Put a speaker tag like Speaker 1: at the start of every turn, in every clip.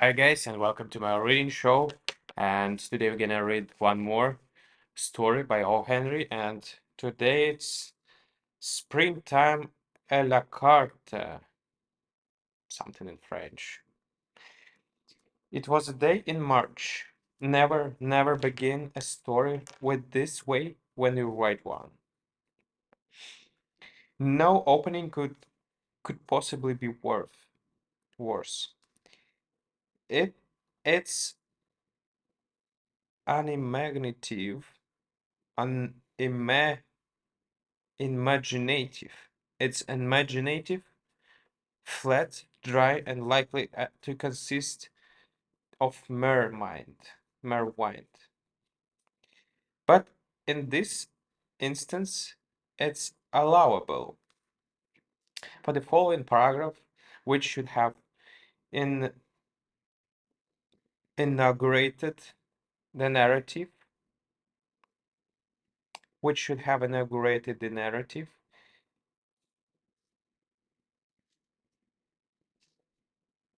Speaker 1: Hi guys, and welcome to my reading show. And today we're gonna read one more story by O. Henry, and today it's Springtime à la Carte, something in French. It was a day in March. Never begin a story with this way when you write one. No opening could possibly be worse. It it's unimaginative, unimaginative imaginative. It's imaginative, flat, dry, and likely to consist of mere wind. But in this instance, it's allowable. For the following paragraph, which should have in inaugurated the narrative,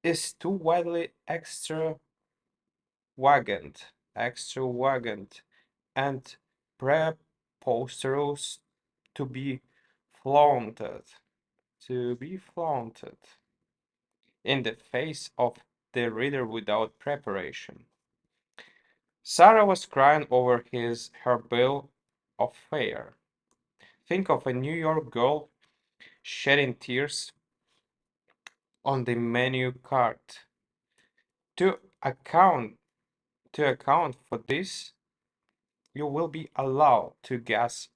Speaker 1: is too widely extravagant, and preposterous to be flaunted, to be flaunted in the face of the reader without preparation. Sarah was crying over her bill of fare. Think of a New York girl shedding tears on the menu card. To account to account for this, you will be allowed to guess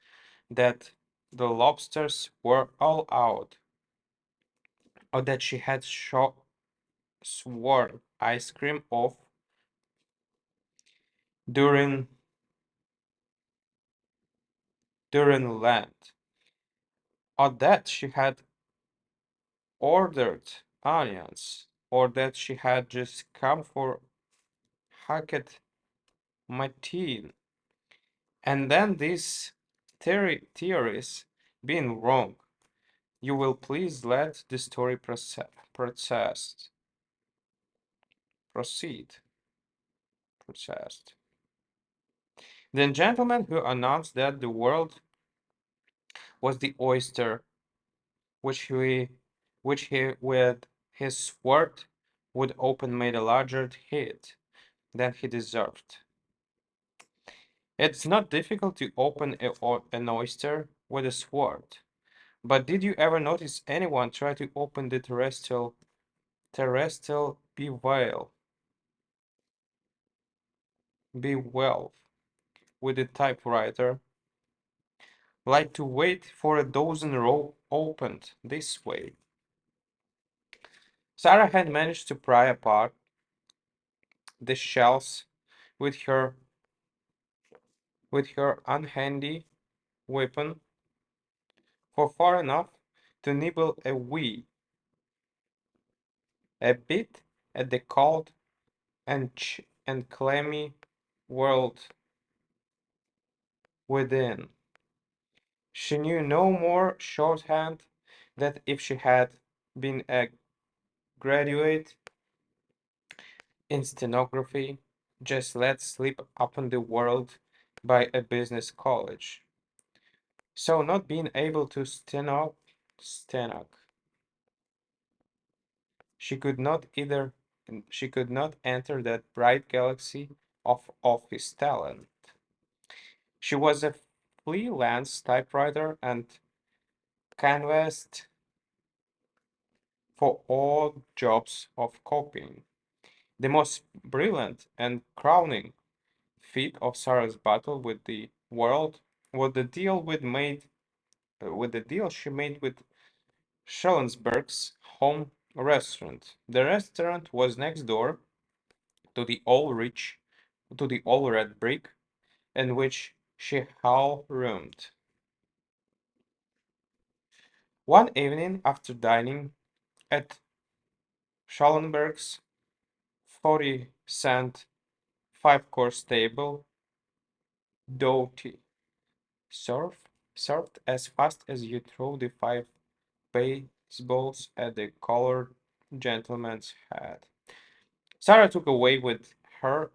Speaker 1: that the lobsters were all out, or that she had sworn ice cream off during Lent, or that she had ordered onions, or that she had just come for hacked mateen. And then these theories being wrong, you will please let the story proceed. Processed. The gentleman who announced that the world was the oyster which he with his sword would open made a larger hit than he deserved. It's not difficult to open an oyster with a sword, but did you ever notice anyone try to open the terrestrial bevalve with a typewriter, like to wait for a dozen row opened this way? Sarah had managed to pry apart the shells with her unhandy weapon for far enough to nibble a bit at the cold and clammy world within. She knew no more shorthand than if she had been a graduate in stenography, just let slip upon the world by a business college. So not being able to stenog, she could not either she could not enter that bright galaxy of office talent. She was a freelance typewriter and canvassed for all jobs of copying. The most brilliant and crowning feat of Sarah's battle with the world was the deal she made with Schellenberg's home restaurant. The restaurant was next door to the old red brick in which she hall roomed. One evening after dining at Schallenberg's 40-cent five-course table, Doughty served as fast as you throw the five baseballs at the colored gentleman's head. Sarah took away with her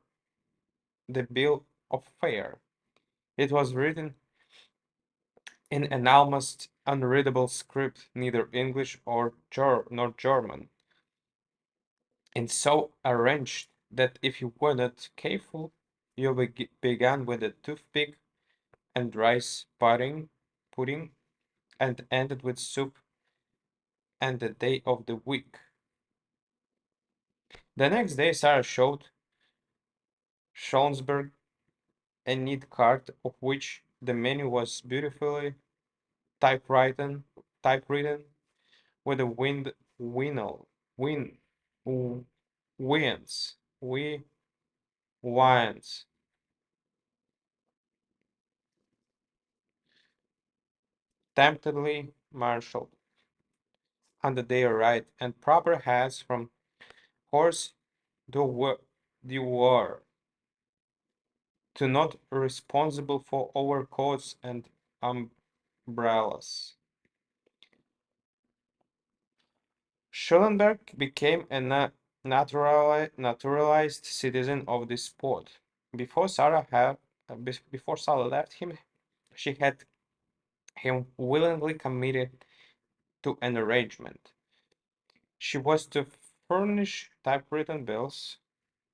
Speaker 1: the bill of fare. It was written in an almost unreadable script, neither English or nor German, and so arranged that if you were not careful, you began with a toothpick and rice pudding, and ended with soup and the day of the week. The next day, Sarah showed Schonsberg a neat card of which the menu was beautifully typewritten, typewritten with a win, wins, wines, temptedly marshaled under their right and proper hats from horse du war to not responsible for overcoats and umbrellas. Schellenberg became a naturalized citizen of the spot. Before Sarah had, before Sarah left him, she had him willingly committed to an arrangement. She was to furnish typewritten bills.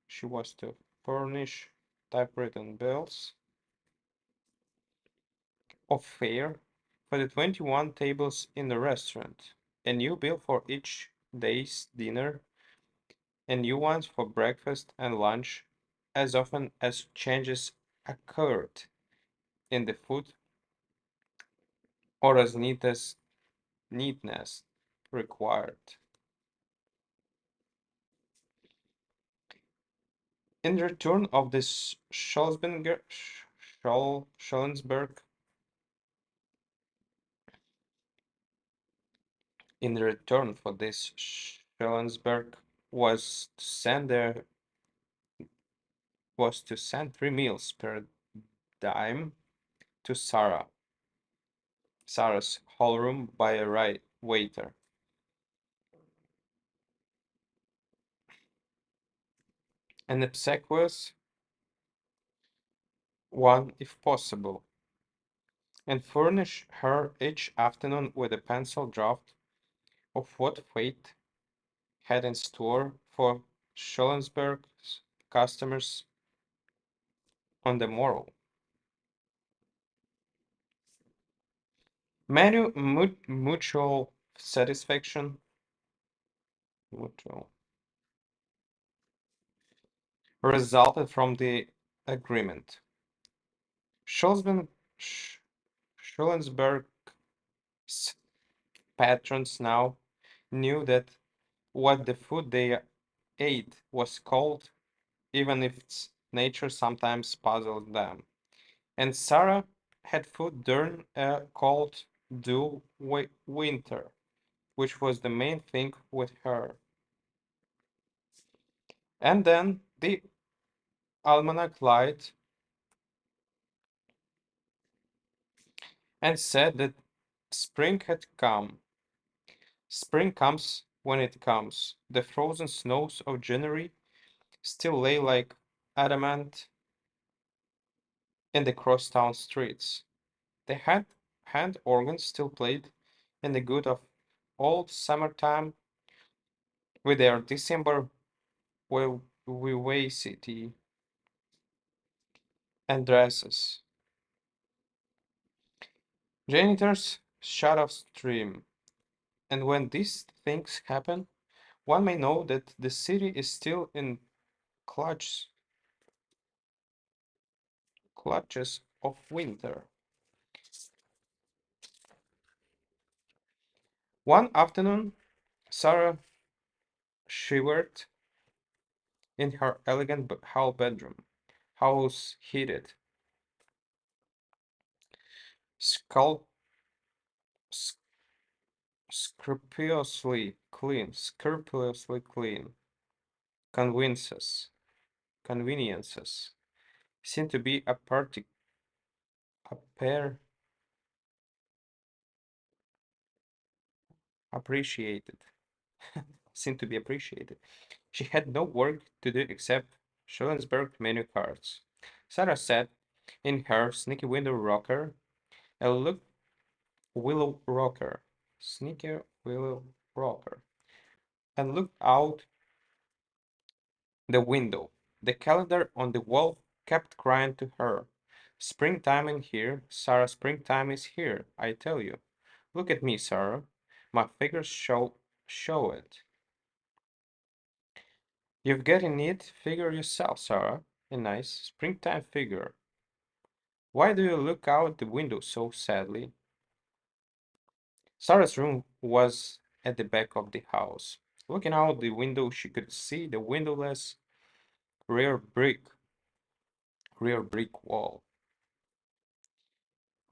Speaker 1: She was to furnish typewritten bills of fare for the 21 tables in the restaurant, a new bill for each day's dinner, and new ones for breakfast and lunch, as often as changes occurred in the food or as neatness required. In return of this Scholensberg, in return for this Scholensberg was to send 3 meals per dime to Sarah's hallroom by a waiter. An obsequious one if possible, and furnish her each afternoon with a pencil draft of what fate had in store for Scholensberg's customers on the morrow. Mutual satisfaction mutual, resulted from the agreement. Scholensberg, Scholensberg's patrons now knew that what the food they ate was cold, even if its nature sometimes puzzled them. And Sarah had food during a cold, winter, which was the main thing with her. And then the almanac lied and said that spring had come. Spring comes when it comes. The frozen snows of January still lay like adamant in the crosstown streets. The hand organs still played in the good of old summertime with their December vivacity and dresses. Janitors shut off stream, and when these things happen, one may know that the city is still in clutch, clutches of winter. One afternoon, Sarah shivered in her elegant hall bedroom, house heated, scul- sc- scrupulously clean. Conveniences, conveniences seem to be a pair appreciated, seem to be appreciated. She had no work to do except Schellenberg menu cards. Sarah sat in her sneaky window rocker, a look willow rocker, sneaky willow rocker, and looked out the window. The calendar on the wall kept crying to her. Springtime in here, Sarah, springtime is here, I tell you. Look at me, Sarah. My figures show it. You've got a neat figure yourself, Sarah. A nice springtime figure. Why do you look out the window so sadly? Sarah's room was at the back of the house. Looking out the window, she could see the windowless rear brick rear brick wall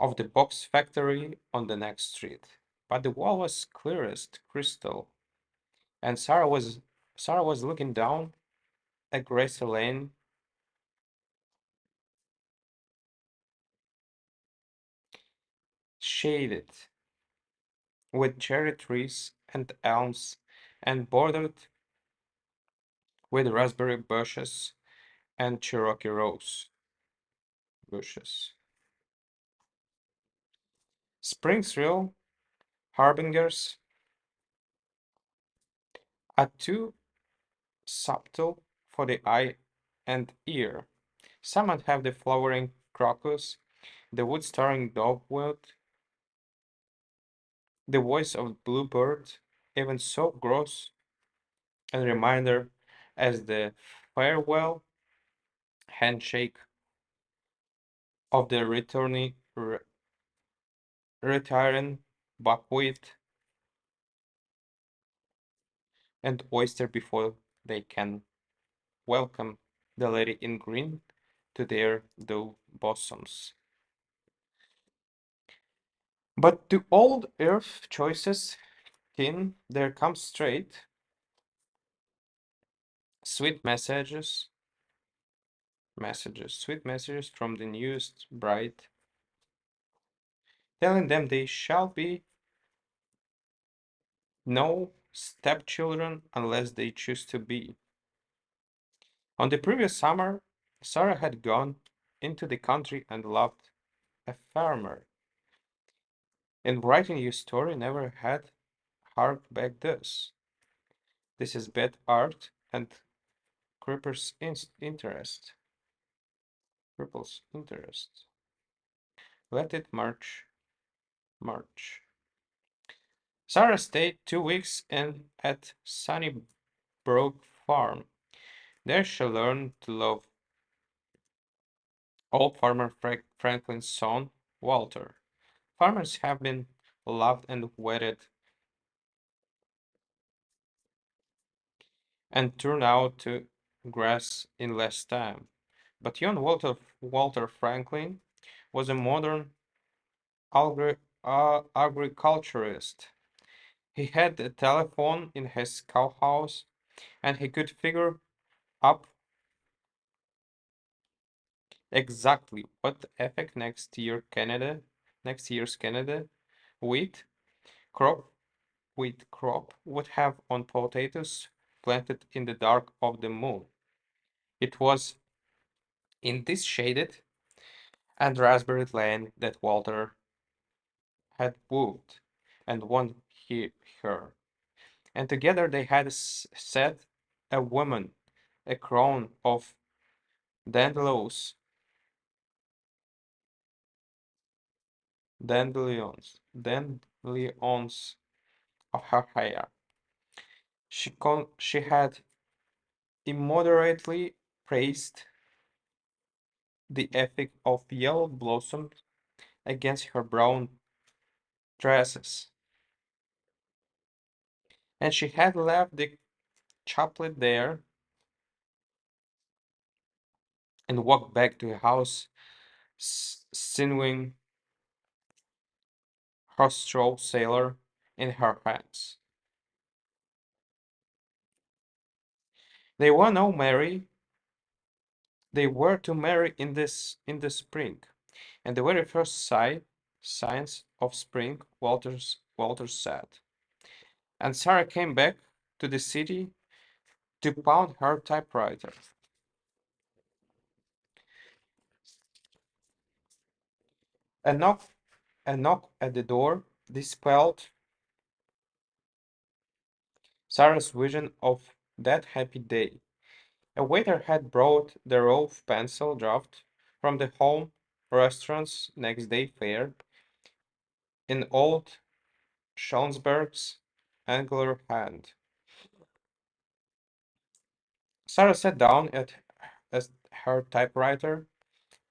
Speaker 1: of the box factory on the next street. But the wall was clear as crystal, and Sarah was looking down a grassy lane shaded with cherry trees and elms and bordered with raspberry bushes and Cherokee rose bushes. Spring's real harbingers are too subtle for the eye and ear. Some might have the flowering crocus, the wood-starring dogwood, the voice of bluebird, even so gross and reminder as the farewell handshake of the retiring buckwheat and oyster before they can welcome the lady in green to their dough bosoms. But to old earth choices kin there come straight sweet sweet messages from the newest bride, telling them they shall be no stepchildren unless they choose to be. On the previous summer, Sarah had gone into the country and loved a farmer, and writing you story never had harked back thus. This is bad art and cripples interest. Cripples interest. Let it march, march. Sarah stayed 2 weeks in at Sunnybrook Farm. There she learned to love old farmer Franklin's son, Walter. Farmers have been loved and wedded and turned out to grass in less time. But young Walter Franklin was a modern agriculturist. He had a telephone in his cowhouse, and he could figure up exactly what the effect next year's Canada wheat crop wheat crop would have on potatoes planted in the dark of the moon. It was in this shaded and raspberry land that Walter had wooed and won her, and together they had set a woman a crown of dandelions, dandelions of her hair. She had immoderately praised the effect of yellow blossoms against her brown tresses, and she had left the chaplet there and walked back to the house, sinewy her straw sailor in her hands. They were now married. They were to marry in the spring, and the very first signs of spring, Walter said. And Sarah came back to the city to pound her typewriter. A knock, a knock at the door dispelled Sarah's vision of that happy day. A waiter had brought the raw pencil draft from the home restaurant's next day fare in old Schonsberg's angular hand. Sarah sat down at her typewriter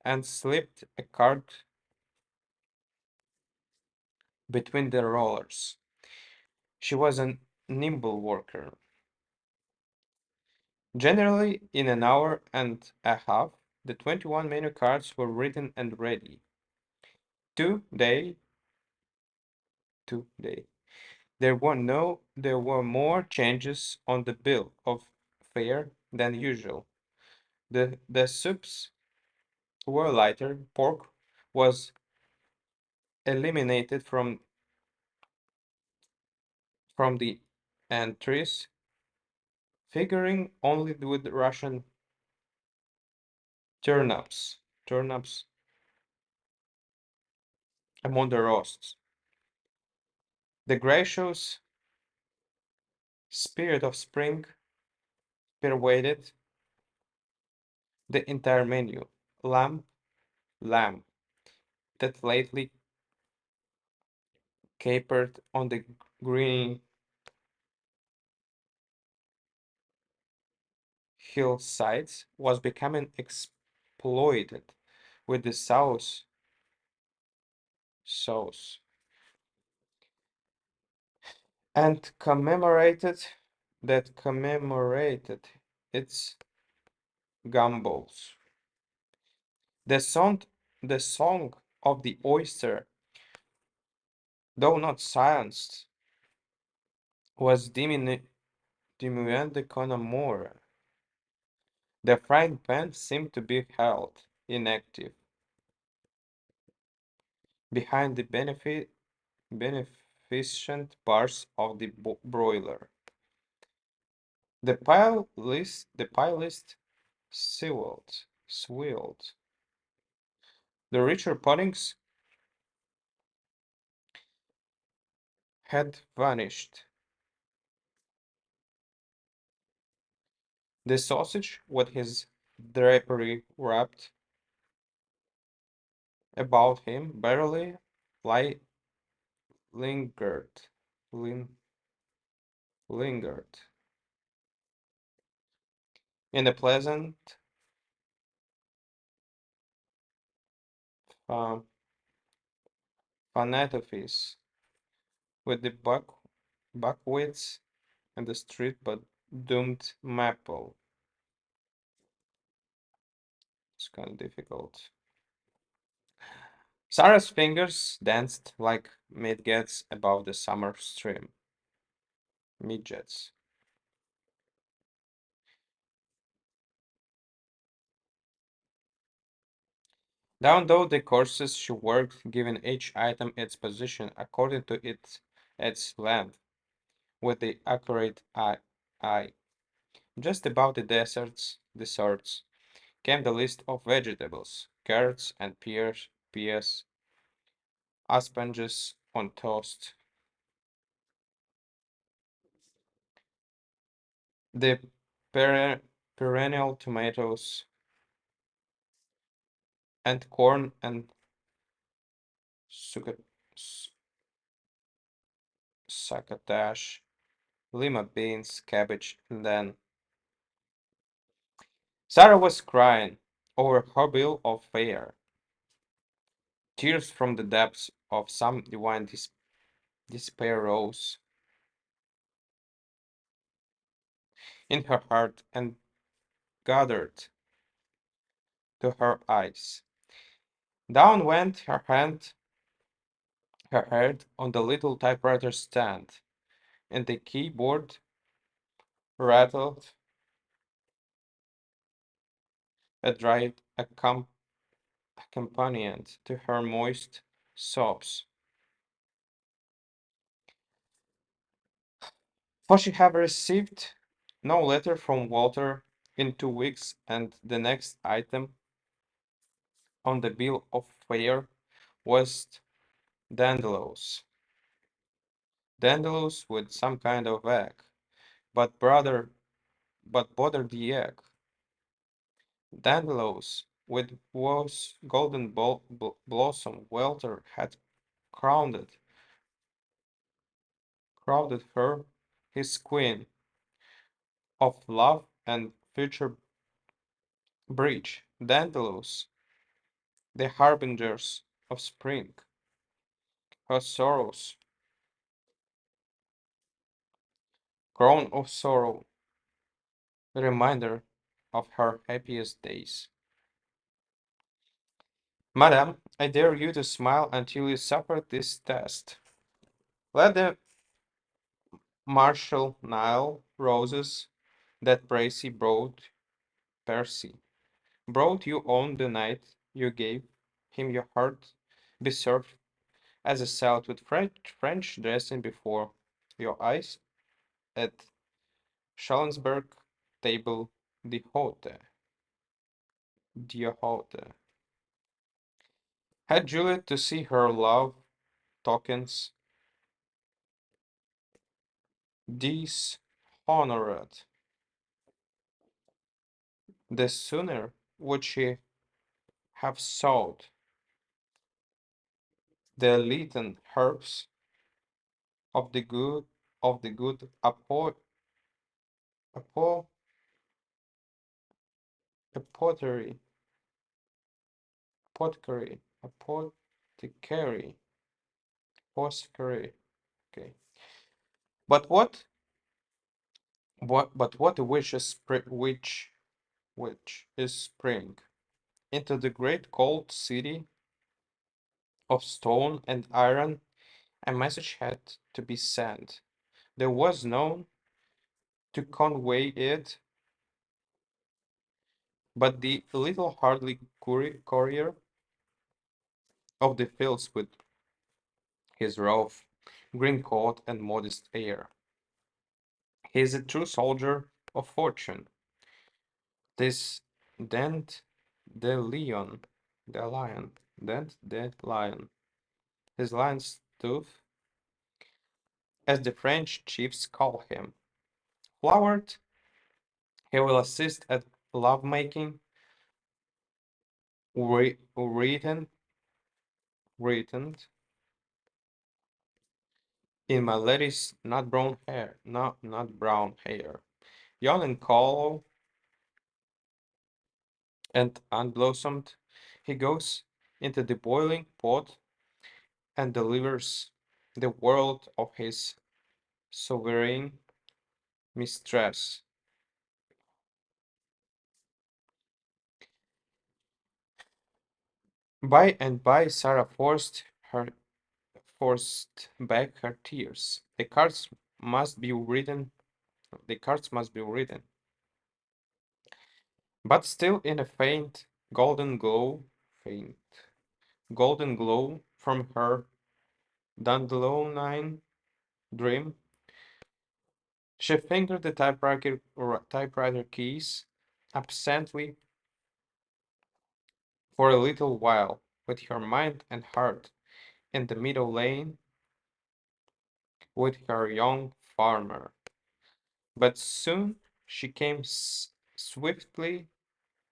Speaker 1: and slipped a card between the rollers. She was a nimble worker. Generally, in an hour and a half, the 21 menu cards were written and ready. Today, today, there were more changes on the bill of fare than usual. The soups were lighter. Pork was eliminated from the entries, figuring only with Russian turnips among the roasts. The gracious spirit of spring pervaded the entire menu. Lamb, lamb, that lately capered on the green hillsides, was becoming exploited with the sauce and commemorated its gumballs. The song, the song of the oyster, though not silenced, was diminuendo con amore. The frying pan seemed to be held inactive behind the beneficent bars of the broiler. The pie list swelled. The richer puddings had vanished. The sausage, with his drapery wrapped about him, barely li- lingered, lin- lingered in a pleasant uh, fanatifice with the buckwheats and the street but doomed maple. It's kind of difficult. Sarah's fingers danced like midgets above the summer stream. Midgets. Down though the courses she worked, giving each item its position according to its length, with the accurate eye. Just about the desserts came the list of vegetables, carrots and peas, asperges on toast, the perennial tomatoes, and corn and succ- succotash, lima beans, cabbage, and then Sarah was crying over her bill of fare. Tears from the depths of some divine despair rose in her heart and gathered to her eyes. Down went her head on the little typewriter stand, and the keyboard rattled a dry accompaniment to her moist sobs. For she had received No letter from Walter in 2 weeks, and the next item on the bill of fare was Dandelos. Dandelos with some kind of egg. But brother, but bother the egg. Dandelos with was golden blossom Walter had crowned crowded her his queen of love and future bridge. Dandelos, the harbingers of spring, her sorrows, crown of sorrow, a reminder of her happiest days. Madam, I dare you to smile until you suffer this test. Let the Marshall Nile roses that Bracy brought you on the night you gave him your heart be served as a salad with French dressing before your eyes at Schalensberg table d'hôte. Had Juliet to see her love tokens dishonored, the sooner would she have sought the Leaden herbs of the good apo, apothecary, apothecary, apothecary. Okay, but what a wish is which is spring into the great cold city of stone and iron. A message had to be sent. There was none to convey it but the little hardly courier of the fields with his rough green coat and modest air. He is a true soldier of fortune. This Dent the Lion, the lion, Dent the Lion, his lion's tooth, as the French chiefs call him. Flowered, he will assist at love-making, written, written in my lady's not brown hair. Young and callow and unblossomed, he goes into the boiling pot and delivers the world of his sovereign mistress. By and by Sarah forced back her tears. Must be written the cards must be written. But still in a faint golden glow from her dandelion dream, she fingered the typewriter keys absently for a little while, with her mind and heart in the meadow lane with her young farmer. But soon she came swiftly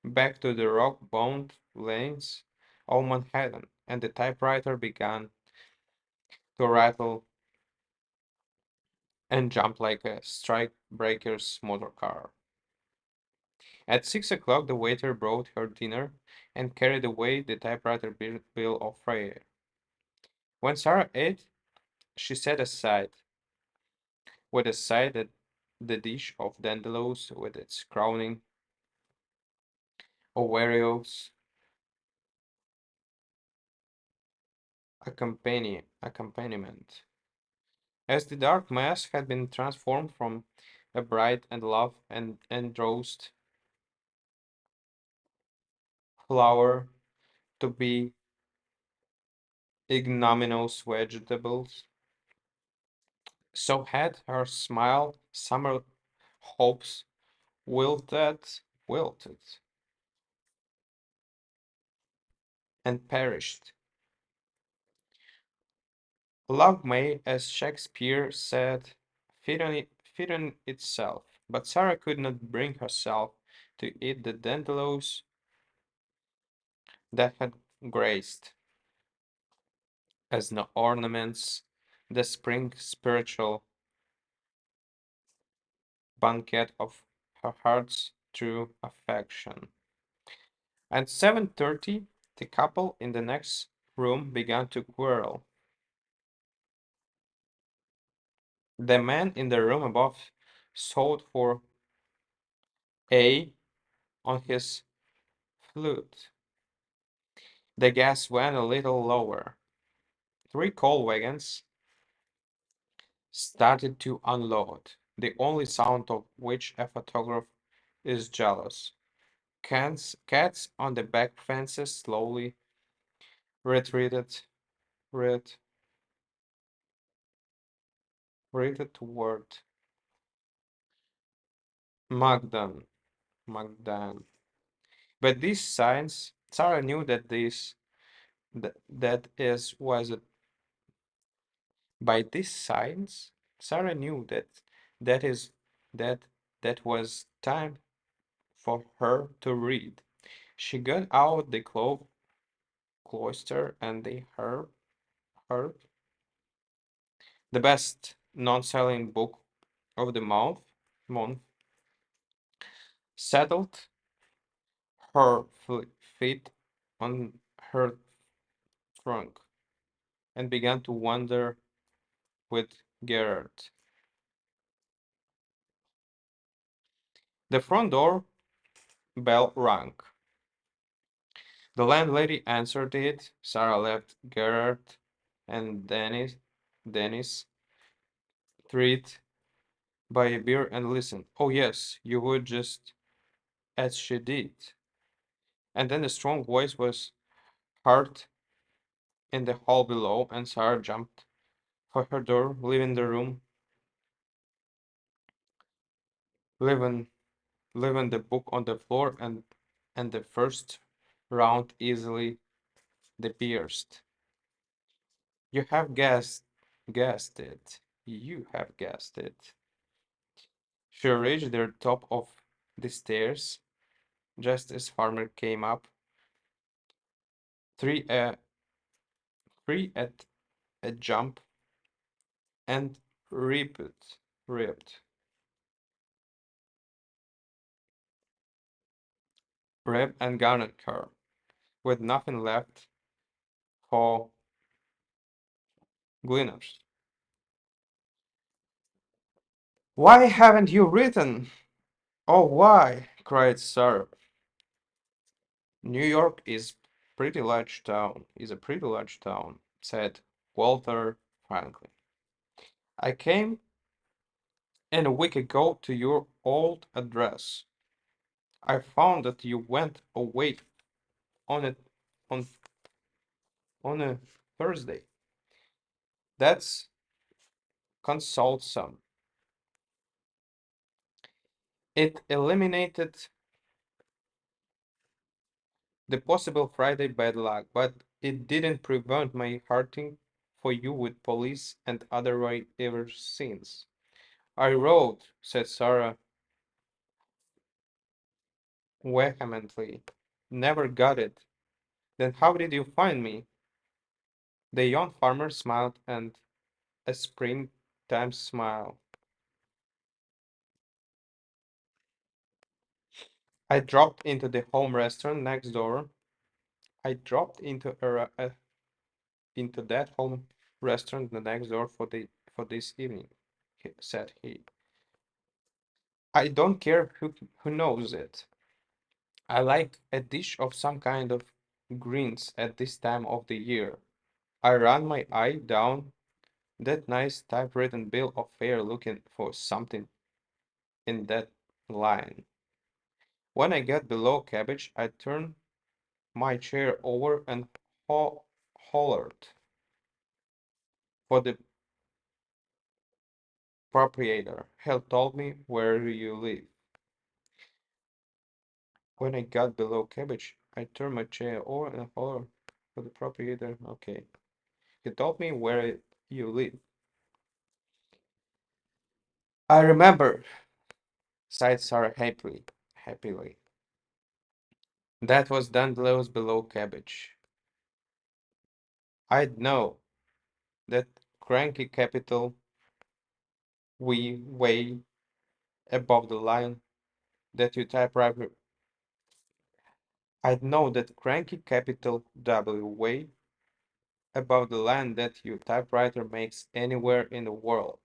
Speaker 1: back to the rock-bound lanes of Manhattan, and the typewriter began to rattle and jump like a strike-breaker's motor car. At 6 o'clock, the waiter brought her dinner and carried away the typewriter bill of fare. When Sarah ate, she set aside, with a sigh, the dish of dandelos with its crowning Oreos accompaniment. As the dark mass had been transformed from a bright and love and roast flower to be ignominious vegetables, so had her smile Hopes wilted, and perished. Love may, as Shakespeare said, feed on itself, but Sarah could not bring herself to eat the dandelions that had graced, as no ornaments, the spring spiritual banquet of her heart's true affection. At 7:30, the couple in the next room began to quarrel. The man in the room above sought for A on his flute. The gas went a little lower. Three coal wagons started to unload, the only sound of which a photograph is jealous. Cats on the back fences slowly retreated, ret, retreated toward Magdan. Magdan. But these signs, Sarah knew that that is was a, by these signs, Sarah knew that is that that was time for her to read. She got out the cloister and the herb, the best non-selling book of the month, settled her feet on her trunk, and began to wander with Gerard. The front door bell rang. The landlady answered it. Sarah left Gerard and Dennis treat by a beer and listened. Oh yes, you would just as she did. And then a strong voice was heard in the hall below, and Sarah jumped for her door, leaving the room, leaving leaving the book on the floor, and the first round easily pierced. You have guessed it. You have guessed it. She reached the top of the stairs just as Farmer came up, three uh, three at a jump, and ripped, ripped and garnered her, with nothing left for gleaners. Why haven't you written? Oh, why? Cried Sarah. New York is a pretty large town, said Walter frankly. I came in a week ago to your old address. I found that you went away on a on on a Thursday. That's consolesome. It eliminated the possible Friday bad luck, but it didn't prevent my hunting for you with police and other right ever since. I wrote, said Sarah vehemently. Never got it. Then how did you find me? The young farmer smiled, and a springtime smile. I dropped into the home restaurant next door. I dropped into that home restaurant the next door for this evening, said he. I don't care who knows it. I like a dish of some kind of greens at this time of the year. I ran my eye down that nice typewritten bill of fare looking for something in that line. When I got below cabbage, I turned my chair over and hollered for the Proprietor, help told me where you live. When I got below cabbage, I turned my chair over and hollered for the proprietor. Okay. He told me where you live. I remember, sighed Sarah happily. That was Dandelions below cabbage. I'd know that cranky capital we way above the line that you typewriter. I'd know that cranky capital W way above the line that your typewriter makes anywhere in the world.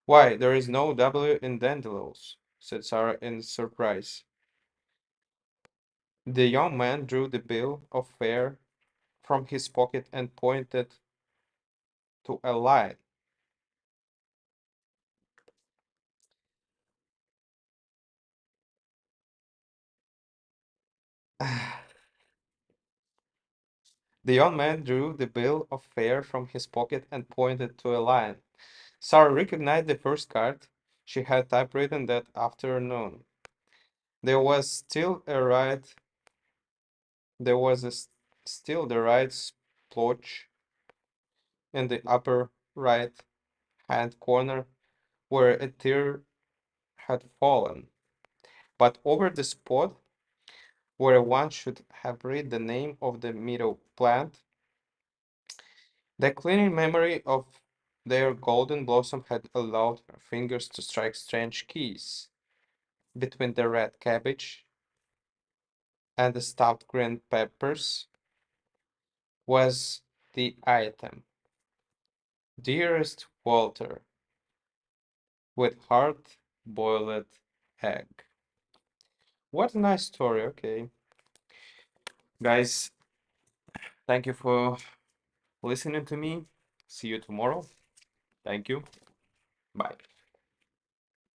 Speaker 1: Why, there is no W in Dandelions, said Sarah in surprise. The young man drew the bill of fare from his pocket and pointed to a line. The young man drew the bill of fare from his pocket and pointed to a line. Sarah recognized the first card she had typewritten that afternoon. There was still a right, there was still the right splotch in the upper right hand corner where a tear had fallen, but over the spot where one should have read the name of the meadow plant, the clinging memory of their golden blossom had allowed her fingers to strike strange keys. Between the red cabbage and the stuffed green peppers was the item. Dearest Walter, with hard-boiled egg. What a nice story. Okay. Guys, thank you for listening to me. See you tomorrow. Thank you. Bye.